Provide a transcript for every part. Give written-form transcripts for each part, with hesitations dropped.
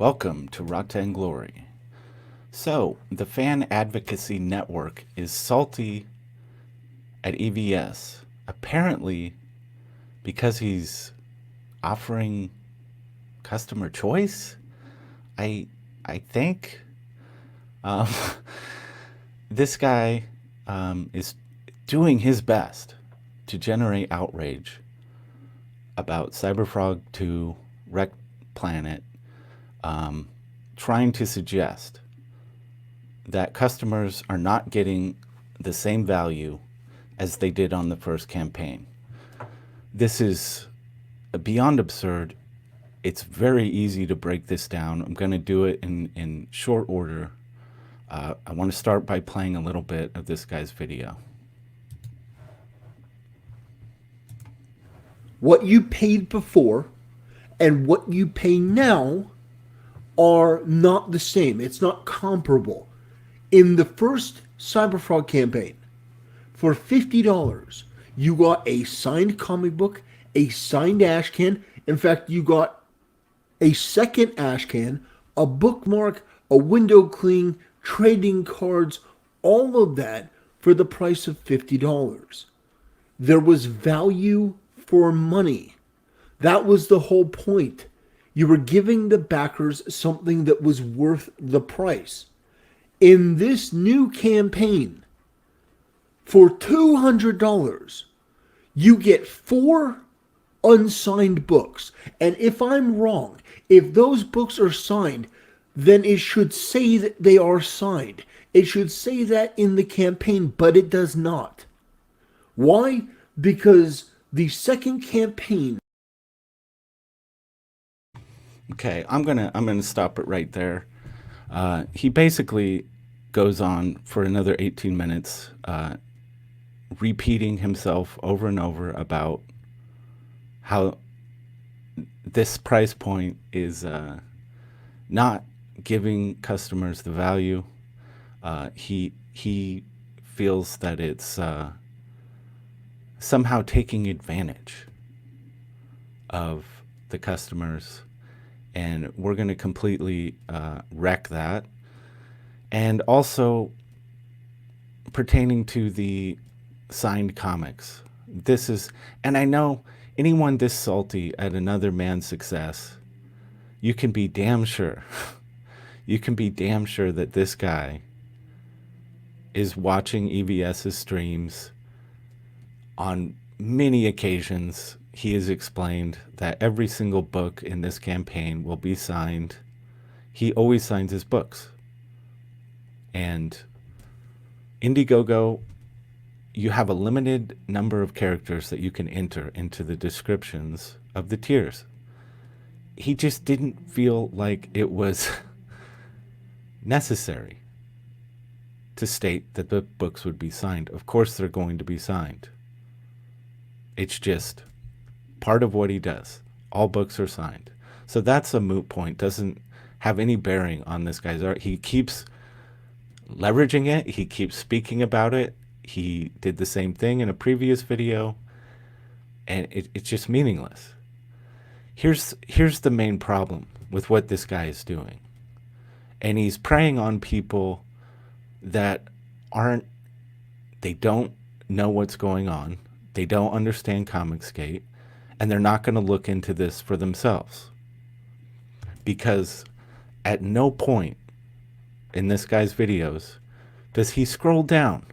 Welcome to Rata and Glory. So, the Fan Advocacy Network is salty at EVS, apparently because he's offering customer choice. I I think um, this guy is doing his best to generate outrage about Cyberfrog 2, Wreck Planet, trying to suggest that customers are not getting the same value as they did on the first campaign. This is beyond absurd. It's very easy to break this down. I'm going to do it in short order. I want to start by playing a little bit of this guy's video. What you paid before and what you pay now are not the same. It's not comparable. In the first Cyberfrog campaign, for $50, you got a signed comic book, a signed ash can. In fact, you got a second ash can, a bookmark, a window clean, trading cards, all of that for the price of $50. There was value for money. That was the whole point. You were giving the backers something that was worth the price. In this new campaign, for $200, you get 4 unsigned books. And if I'm wrong, if those books are signed, then it should say that they are signed. It should say that in the campaign, but it does not. Why? Because the second campaign. Okay, I'm gonna stop it right there. He basically goes on for another 18 minutes, repeating himself over and over about how this price point is not giving customers the value. He feels that it's somehow taking advantage of the customers, and we're going to completely wreck that. And also pertaining to the signed comics, this is, and I know anyone this salty at another man's success, you can be damn sure, you can be damn sure that this guy is watching EVS's streams. On many occasions, he has explained that every single book in this campaign will be signed. He always signs his books. And Indiegogo, you have a limited number of characters that you can enter into the descriptions of the tiers. He just didn't feel like it was necessary to state that the books would be signed. Of course, they're going to be signed. It's just part of what he does. All books are signed. So that's a moot point. Doesn't have any bearing on this guy's art. He keeps leveraging it. He keeps speaking about it. He did the same thing in a previous video. And it's just meaningless. Here's the main problem with what this guy is doing. And he's preying on people that they don't know what's going on. They don't understand Comicsgate, and they're not going to look into this for themselves. Because at no point in this guy's videos does he scroll down,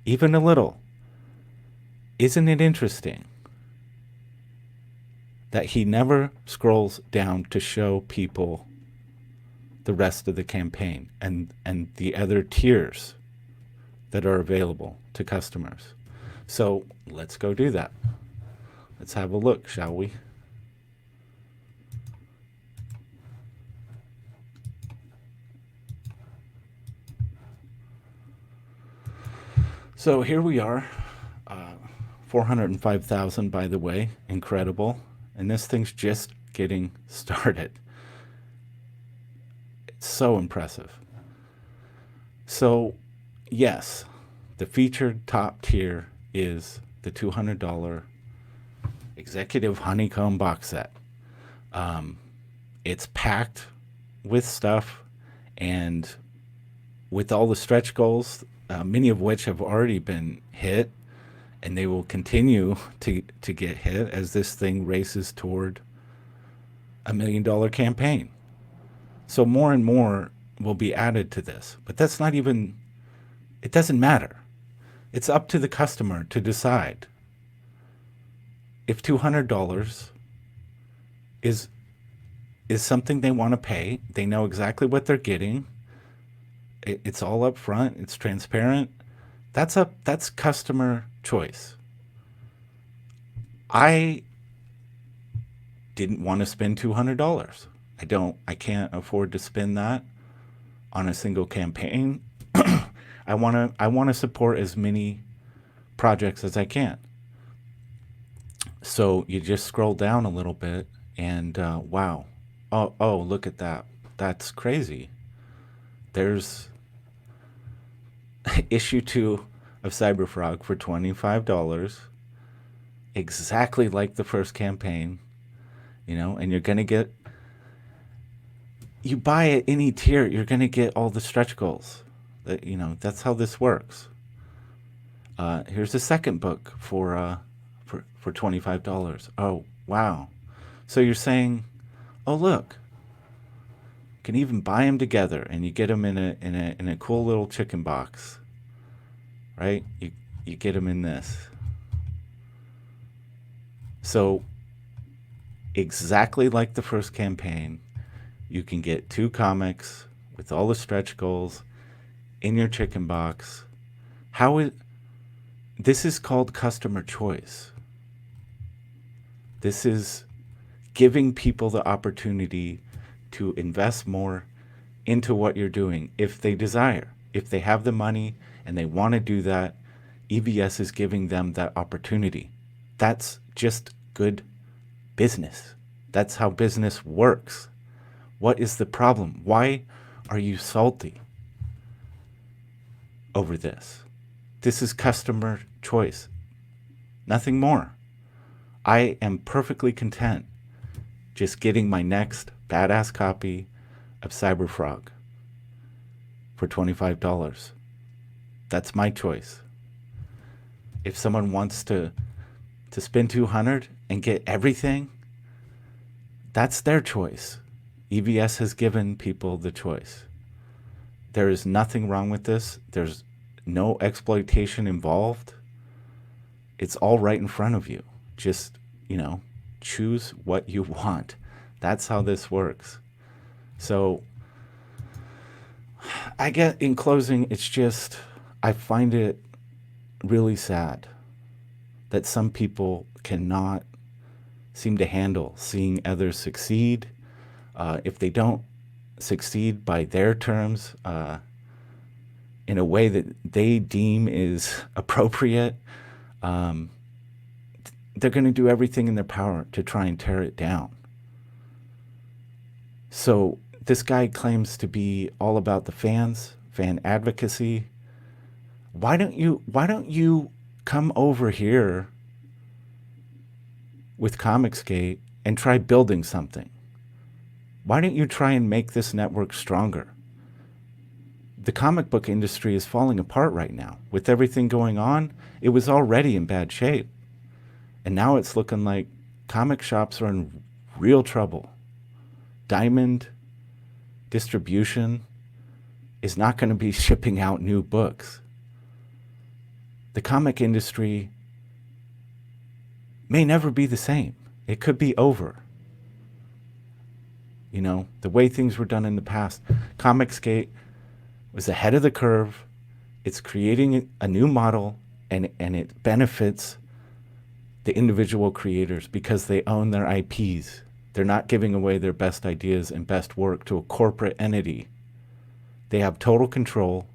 even a little. Isn't it interesting that he never scrolls down to show people the rest of the campaign and the other tiers that are available to customers? So let's go do that. Let's have a look, shall we? So here we are, 405,000, by the way, incredible. And this thing's just getting started. It's so impressive. So, yes, the featured top tier is the $200 Executive Honeycomb box set. It's packed with stuff, and with all the stretch goals, many of which have already been hit, and they will continue to get hit as this thing races toward $1 million campaign. So more and more will be added to this. But that's not even, it doesn't matter. It's up to the customer to decide if $200 is is something they want to pay. They know exactly what they're getting. It's all up front. It's transparent. That's customer choice. I didn't want to spend $200. I can't afford to spend that on a single campaign. I want to support as many projects as I can. So you just scroll down a little bit, and wow. Oh, look at that. That's crazy. There's issue 2 of Cyberfrog for $25, exactly like the first campaign, and you're going to get, you buy at any tier, you're going to get all the stretch goals. That's how this works. Here's the second book for $25. Oh, wow. So you're saying, oh, look, you can even buy them together, and you get them in a cool little chicken box, right? You get them in this. So exactly like the first campaign, you can get 2 comics with all the stretch goals in your chicken box. This is called customer choice. This is giving people the opportunity to invest more into what you're doing if they desire. If they have the money and they want to do that, EVS is giving them that opportunity. That's just good business. That's how business works. What is the problem? Why are you salty over this? This is customer choice. Nothing more. I am perfectly content just getting my next badass copy of Cyberfrog for $25. That's my choice. If someone wants to spend $200 and get everything, that's their choice. EVS has given people the choice. There is nothing wrong with this. There's no exploitation involved. It's all right in front of you. Just, choose what you want. That's how this works. So I get, in closing, it's just, I find it really sad that some people cannot seem to handle seeing others succeed. If they don't succeed by their terms, in a way that they deem is appropriate, they're going to do everything in their power to try and tear it down. So this guy claims to be all about the fans, fan advocacy. Why don't you come over here with Comicsgate and try building something? Why don't you try and make this network stronger? The comic book industry is falling apart right now. With everything going on, it was already in bad shape. And now it's looking like comic shops are in real trouble. Diamond Distribution is not going to be shipping out new books. The comic industry may never be the same. It could be over. The way things were done in the past, Comicsgate was ahead of the curve. It's creating a new model, and it benefits the individual creators because they own their IPs. They're not giving away their best ideas and best work to a corporate entity. They have total control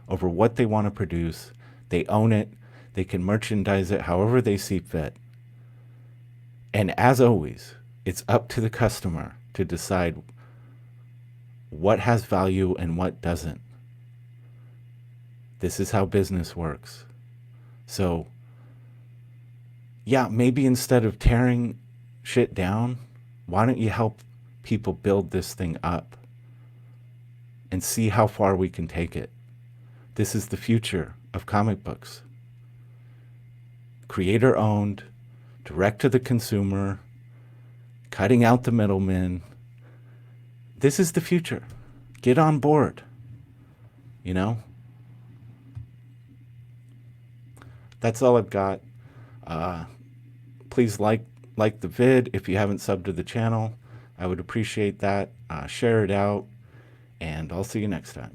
over what they want to produce. They own it. They can merchandise it however they see fit. And as always, it's up to the customer to decide what has value and what doesn't. This is how business works. So, yeah, maybe instead of tearing shit down, why don't you help people build this thing up and see how far we can take it. This is the future of comic books. Creator owned, direct to the consumer, cutting out the middlemen. This is the future. Get on board. You know? That's all I've got. Please like the vid if you haven't subbed to the channel. I would appreciate that. Share it out, and I'll see you next time.